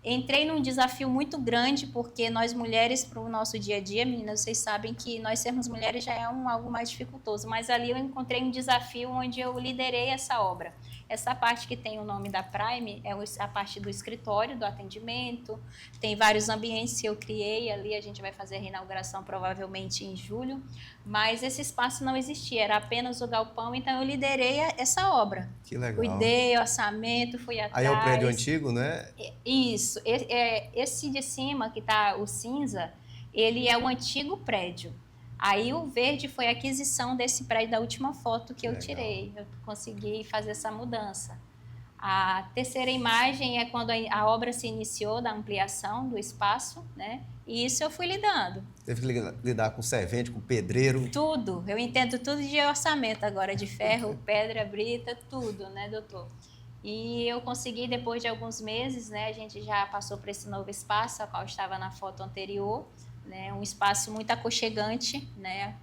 Entrei num desafio muito grande, porque nós mulheres, para o nosso dia a dia, meninas, vocês sabem que nós sermos mulheres já é algo mais dificultoso, mas ali eu encontrei um desafio onde eu liderei essa obra. Essa parte que tem o nome da Prime é a parte do escritório, do atendimento, tem vários ambientes que eu criei ali, a gente vai fazer a reinauguração provavelmente em julho, mas esse espaço não existia, era apenas o galpão, então eu liderei essa obra. Que legal. Cuidei, orçamento, fui atrás. Aí é o prédio antigo, né? Isso. Esse de cima, que está o cinza, ele é o antigo prédio. Aí o verde foi a aquisição desse prédio da última foto que eu tirei. Eu consegui fazer essa mudança. A terceira imagem é quando a obra se iniciou, da ampliação do espaço, né? E isso eu fui lidando. Teve que lidar com servente, com pedreiro. Tudo. Eu entendo tudo de orçamento agora, de ferro, pedra, brita, tudo, né, doutor? E eu consegui, depois de alguns meses, né, a gente já passou para esse novo espaço, a qual estava na foto anterior, né, um espaço muito aconchegante, né.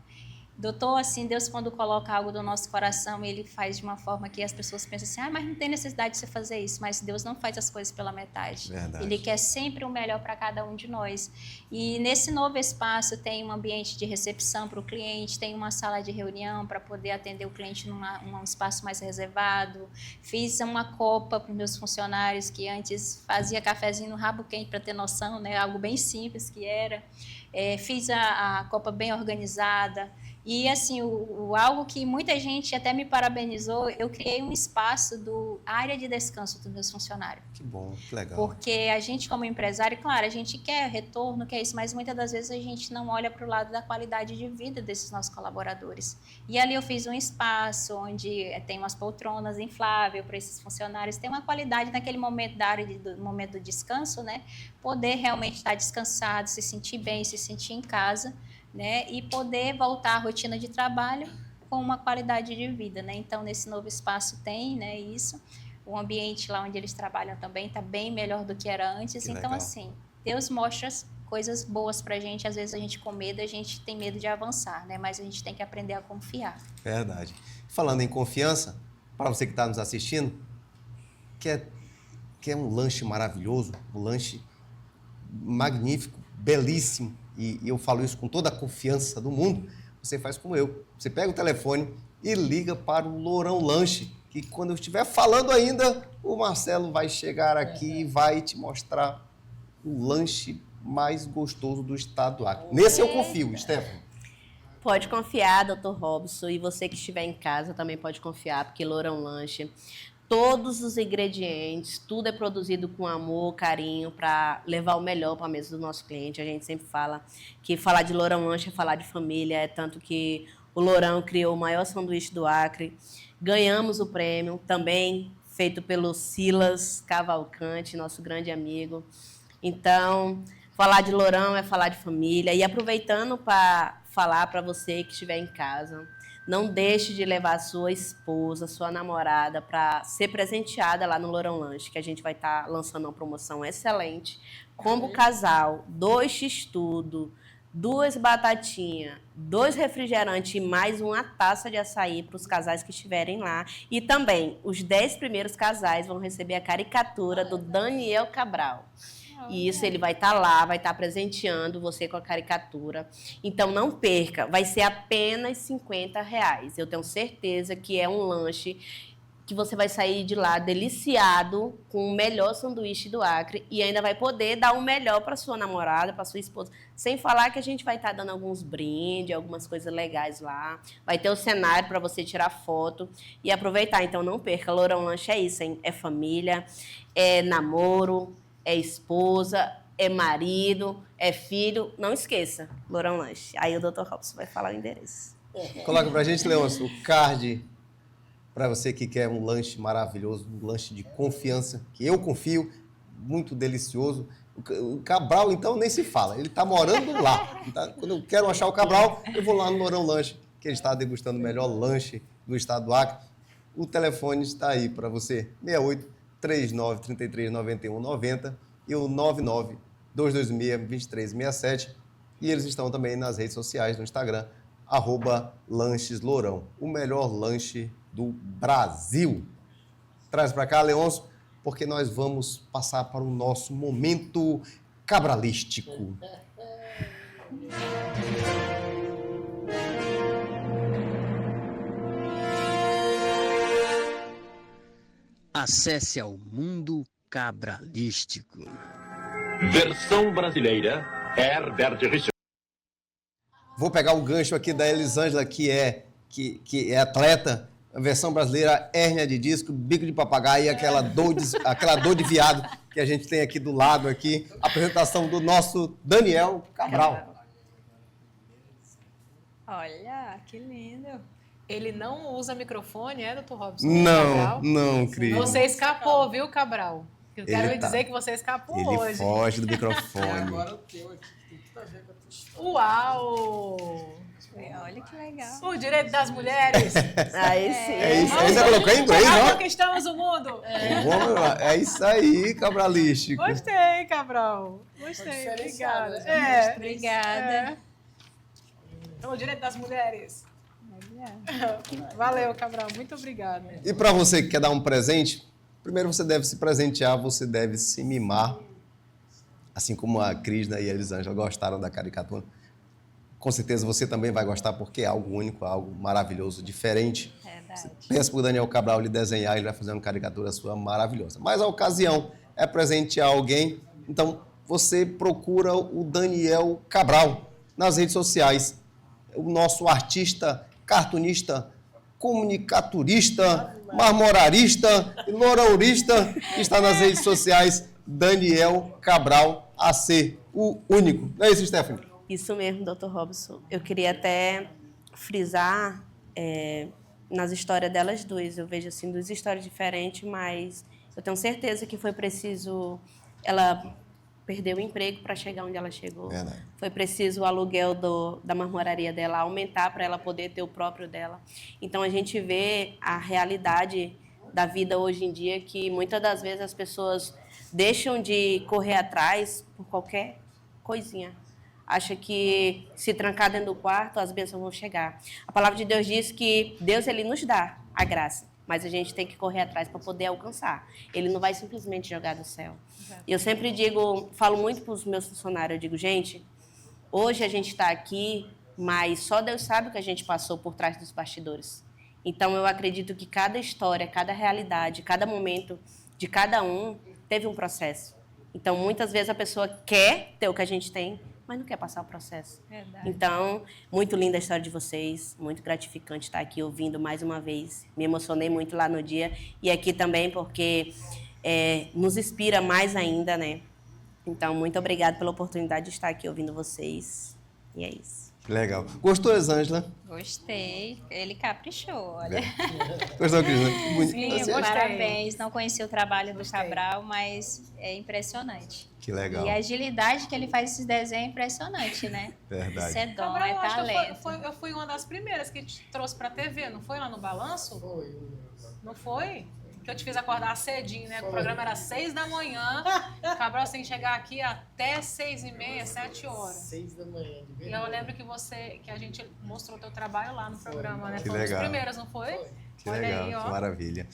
Doutor, assim, Deus quando coloca algo do nosso coração, ele faz de uma forma que as pessoas pensam assim, mas não tem necessidade de você fazer isso, mas Deus não faz as coisas pela metade. Verdade. Ele quer sempre o melhor para cada um de nós. E nesse novo espaço tem um ambiente de recepção para o cliente, tem uma sala de reunião para poder atender o cliente num espaço mais reservado. Fiz uma copa para os meus funcionários que antes fazia cafezinho no rabo quente, para ter noção, né? Algo bem simples que era. Fiz a copa bem organizada. E, assim, algo que muita gente até me parabenizou, eu criei um espaço área de descanso dos meus funcionários. Que bom, que legal. Porque a gente, como empresário, claro, a gente quer retorno, quer isso, mas muitas das vezes a gente não olha para o lado da qualidade de vida desses nossos colaboradores. E ali eu fiz um espaço onde tem umas poltronas infláveis para esses funcionários, tem uma qualidade naquele momento da área do momento do descanso, né? Poder realmente estar descansado, se sentir bem, se sentir em casa, né, e poder voltar à rotina de trabalho com uma qualidade de vida, né? Então, nesse novo espaço tem, né, isso. O ambiente lá onde eles trabalham também está bem melhor do que era antes. Que então, legal. assim, Deus mostra coisas boas para a gente. Às vezes a gente com medo, a gente tem medo de avançar, né? Mas a gente tem que aprender a confiar. Verdade. Falando em confiança, para você que está nos assistindo, quer um lanche maravilhoso, um lanche magnífico, belíssimo, e eu falo isso com toda a confiança do mundo, você faz como eu. Você pega o telefone e liga para o Lourão Lanche, que quando eu estiver falando ainda, o Marcelo vai chegar aqui e vai te mostrar o lanche mais gostoso do estado do Acre. Nesse eu confio, Stephanie. Pode confiar, Dr. Robson, e você que estiver em casa também pode confiar, porque Lourão Lanche, todos os ingredientes, tudo é produzido com amor, carinho, para levar o melhor para a mesa do nosso cliente. A gente sempre fala que falar de Lourão Lanche é falar de família, é tanto que o Lourão criou o maior sanduíche do Acre. Ganhamos o prêmio, também feito pelo Silas Cavalcante, nosso grande amigo. Então, falar de Lourão é falar de família. E aproveitando para falar para você que estiver em casa, não deixe de levar a sua esposa, sua namorada para ser presenteada lá no Lourão Lanche, que a gente vai estar lançando uma promoção excelente. Combo casal, 2 x-tudo, 2 batatinhas, 2 refrigerantes e mais uma taça de açaí para os casais que estiverem lá. E também, os 10 primeiros casais vão receber a caricatura do Daniel Cabral. E isso ele vai estar lá, vai estar presenteando você com a caricatura. Então não perca, vai ser apenas R$50. Eu tenho certeza que é um lanche que você vai sair de lá deliciado com o melhor sanduíche do Acre e ainda vai poder dar o melhor para sua namorada, para sua esposa. Sem falar que a gente vai estar dando alguns brindes, algumas coisas legais lá. Vai ter o cenário para você tirar foto e aproveitar. Então não perca, Lourão Lanche é isso, hein? É família, é namoro, é esposa, é marido, é filho. Não esqueça, Lourão Lanche. Aí o Dr. Robson vai falar o endereço. Coloca pra gente, Leôncio, o card para você que quer um lanche maravilhoso, um lanche de confiança, que eu confio, muito delicioso. O Cabral, então, nem se fala. Ele está morando lá. Então, quando eu quero achar o Cabral, eu vou lá no Lourão Lanche, que ele está degustando o melhor lanche do estado do Acre. O telefone está aí para você, 68-39-33-91-90 e o 99-226-2367. E eles estão também nas redes sociais, no Instagram, @lancheslourão, o melhor lanche do Brasil. Traz para cá, Leôncio, porque nós vamos passar para o nosso momento cabralístico. Acesse ao Mundo Cabralístico. Versão brasileira, Herbert Richard. Vou pegar o gancho aqui da Elisângela, que é atleta, a versão brasileira, hérnia de disco, bico de papagaio e aquela dor de viado que a gente tem aqui do lado aqui. A apresentação do nosso Daniel Cabral. Olha, que lindo. Ele não usa microfone, Dr. Robson? Não, Cris. Você escapou, viu, Cabral? Eu quero dizer que você escapou Ele hoje. foge do microfone. Agora o teu aqui tem tudo a ver com a tua história. Uau! Olha que legal. O direito das mulheres. Aí sim. É isso aí, você colocou em inglês, ó. Conquistamos o mundo. Vamos lá. É isso aí, cabralístico. Gostei, Cabral. Gostei, obrigada. Obrigada. O direito das mulheres. Valeu, Cabral. Muito obrigada. E para você que quer dar um presente, primeiro você deve se presentear, você deve se mimar. Assim como a Crisna e a Elisângela gostaram da caricatura. Com certeza você também vai gostar, porque é algo único, algo maravilhoso, diferente. Verdade. Peça para o Daniel Cabral lhe desenhar, ele vai fazer uma caricatura sua maravilhosa. Mas a ocasião é presentear alguém, então você procura o Daniel Cabral nas redes sociais. O nosso artista, cartunista, comunicaturista, marmorarista, lourorista, que está nas redes sociais, Daniel Cabral AC, o único. Não é isso, Stephanie? Isso mesmo, Dr. Robson. Eu queria até frisar nas histórias delas duas. Eu vejo assim duas histórias diferentes, mas eu tenho certeza que foi preciso. Ela perdeu o emprego para chegar onde ela chegou. Verdade. Foi preciso o aluguel da marmoraria dela aumentar para ela poder ter o próprio dela. Então a gente vê a realidade da vida hoje em dia, que muitas das vezes as pessoas deixam de correr atrás por qualquer coisinha. Acha que se trancar dentro do quarto, as bênçãos vão chegar. A palavra de Deus diz que Deus ele nos dá a graça, mas a gente tem que correr atrás para poder alcançar. Ele não vai simplesmente jogar do céu. E eu sempre digo, falo muito para os meus funcionários, eu digo, gente, hoje a gente está aqui, mas só Deus sabe o que a gente passou por trás dos bastidores. Então eu acredito que cada história, cada realidade, cada momento de cada um teve um processo. Então muitas vezes a pessoa quer ter o que a gente tem, mas não quer passar o processo. Verdade. Então, muito linda a história de vocês, muito gratificante estar aqui ouvindo mais uma vez. Me emocionei muito lá no dia e aqui também porque nos inspira mais ainda, né? Então, muito obrigada pela oportunidade de estar aqui ouvindo vocês. E é isso. Legal. Gostou, Elisângela? Gostei. Ele caprichou, olha. Gostou, Crisna? Sim, eu Você- gostei. Parabéns. Não conheci o trabalho do Gostei. Cabral, mas é impressionante. Que legal. E a agilidade que ele faz esses desenhos é impressionante, né? Verdade. Isso é dom, Cabral, é eu acho que talento. eu fui uma das primeiras que te trouxe pra TV, não foi lá no Balanço? Foi. Não foi? Que eu te fiz acordar cedinho, né? O programa era 6 da manhã. Cabral, você tem que chegar aqui até 6h30, 7 horas. 6 da manhã, de E verdade. eu lembro que a gente mostrou o teu trabalho lá no programa, né? Que Foi uma das legal. primeiras, não foi? Que Olha legal, aí, ó. que maravilha.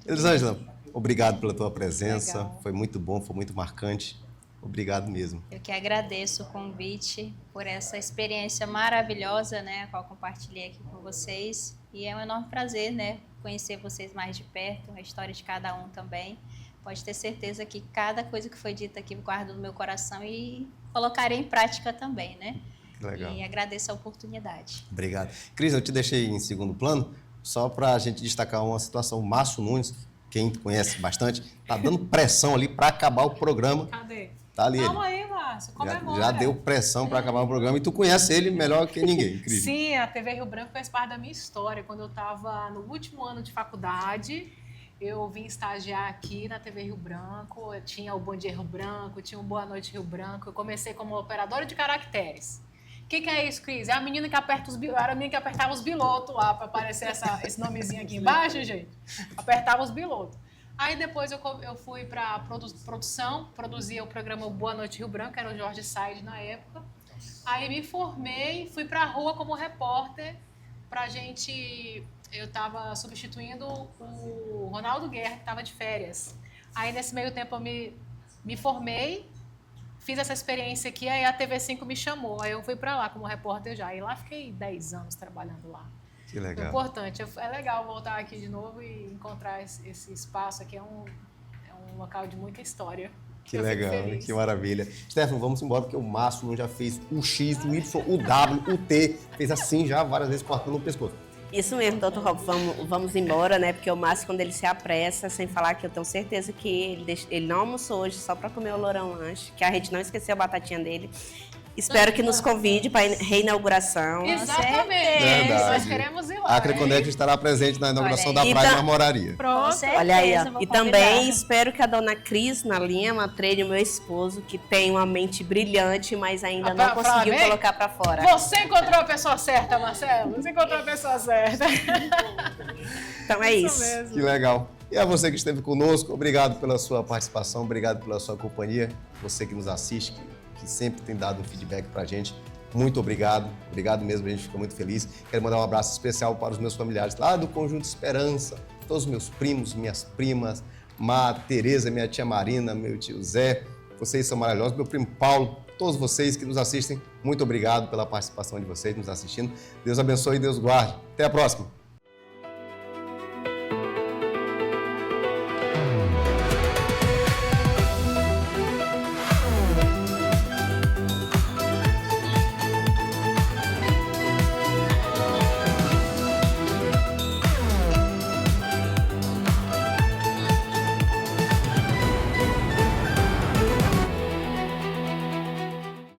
Elisângela, obrigado pela tua presença. Legal. Foi muito bom, foi muito marcante. Obrigado mesmo. Eu que agradeço o convite por essa experiência maravilhosa, né, a qual compartilhei aqui com vocês. E é um enorme prazer, né, conhecer vocês mais de perto, a história de cada um também. Pode ter certeza que cada coisa que foi dita aqui eu guardo no meu coração e colocarei em prática também, né? Que legal. E agradeço a oportunidade. Obrigado. Cris, eu te deixei em segundo plano, só para a gente destacar uma situação. O Márcio Nunes, quem conhece bastante, tá dando pressão ali para acabar o programa. Cadê? Tá ali ele. Calma aí, Márcio. Comemora. Já deu pressão para acabar o programa e tu conhece ele melhor que ninguém, Cris. Sim, a TV Rio Branco faz parte da minha história. Quando eu estava no último ano de faculdade, eu vim estagiar aqui na TV Rio Branco. Eu tinha o Bom Dia Rio Branco, tinha o Boa Noite Rio Branco. Eu comecei como operadora de caracteres. O que é isso, Cris? É a menina que aperta era a menina que apertava os bilotos lá para aparecer esse nomezinho aqui embaixo, gente. Apertava os bilotos. Aí depois eu fui para produção, produzia o programa Boa Noite Rio Branco, era o Jorge Said na época. Aí me formei, fui para a rua como repórter pra gente. Eu estava substituindo o Ronaldo Guerra, que estava de férias. Aí nesse meio tempo eu me formei, fiz essa experiência aqui, aí a TV5 me chamou. Aí eu fui para lá como repórter já. E lá fiquei 10 anos trabalhando lá. Que Foi legal. importante. É legal voltar aqui de novo e encontrar esse espaço aqui. É um local de muita história. Que Eu fico legal, feliz. que maravilha. Stefano, vamos embora, porque o Márcio já fez o X, o Y, o W, o T. Fez assim já várias vezes, cortando o pescoço. Isso mesmo, doutor Rob, vamos embora, né? Porque o Márcio, quando ele se apressa, sem falar que eu tenho certeza que ele não almoçou hoje só para comer o lourão lanche, que a gente não esqueceu a batatinha dele. Espero que nos convide para a reinauguração. Exatamente. Verdade. Nós queremos ir lá. A Acreconnect estará presente na inauguração Olha da aí. Praia E de tá- Marmoraria. Pronto. Olha aí, ó. vou E convidar. também espero que a dona Cris na Lima treine o meu esposo, que tem uma mente brilhante, mas ainda não conseguiu Flávia, colocar para fora. Você encontrou a pessoa certa, Marcelo. Você encontrou a pessoa certa. Então é isso. mesmo. Que legal. E a você que esteve conosco, obrigado pela sua participação, obrigado pela sua companhia. Você que nos assiste, que sempre tem dado um feedback pra gente. Muito obrigado. Obrigado mesmo, a gente fica muito feliz. Quero mandar um abraço especial para os meus familiares lá do Conjunto Esperança, todos os meus primos, minhas primas, Tereza, minha tia Marina, meu tio Zé. Vocês são maravilhosos. Meu primo Paulo, todos vocês que nos assistem, muito obrigado pela participação de vocês nos assistindo. Deus abençoe e Deus guarde. Até a próxima.